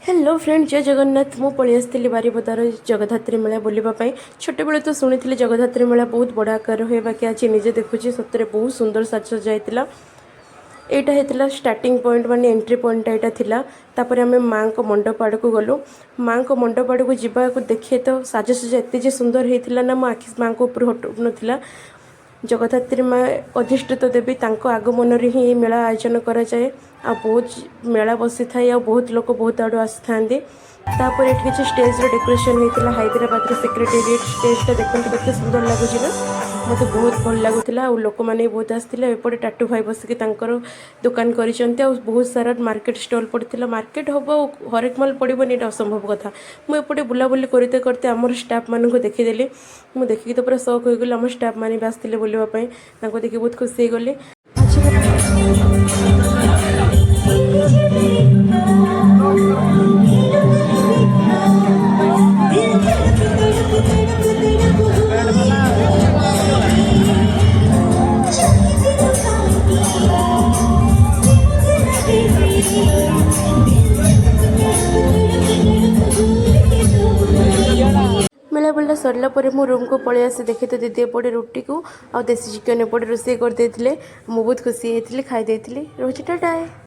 Hello friend जय जगन्नाथ मु पलि आसती बारिपदार जगधात्री मेला बुलापी छोटे बेले तो शुणी जगधात्री मेला बहुत बड़ा आकार हुए बाकी आज निजे देखुची सतरे बहुत सुंदर साजसज्जा होता यहाँ होता स्टार्टिंग पॉइंट माने एंट्री पॉइंट यहाँ थिला तापर आम माँ को मंडप आड़ को गलु माँ को मंडप आड़ को जावाक देखिए तो साजसज्जा एत सुंदर होता ना मो आखि माँ को ऊपर हटु ना जगधात्री माँ अधिष्ठित देवी तांको आगमन ही मेला आयोजन कराए आ बहुत मेला बसी थाए आ बहुत लोग बहुत आड़ू आसी था तापर ये किसी स्टेज डेकोरेशन होता हैदराबाद सेक्रेटेरिएट स्टेजटा देखते केते सुंदर लगुच ना मत बहुत भल लगुला लोक मैंने बहुत आसते एपटे टाटू भाई बसिक दुकान कर बहुत सारा मार्केट स्टल पड़ता मार्केट हम हरेक माल पड़ोनी ये असंभव कथा मुझे बुलाबुली करते करते आम स्टाफ मानक देखीदेली मुझे देखिए तो पूरा शौक होगली आम स्टाफ मैंने भी आसते बुलापाई देखिए बहुत खुशी होगली। मेला बुला सरला मो रूम को पलि आसी देखी तो दीदी एपटे रुटी को आ देसी चिकेन एपटे रोषे करदे मुझे बहुत खुशी होती खाई रोचे टाटा।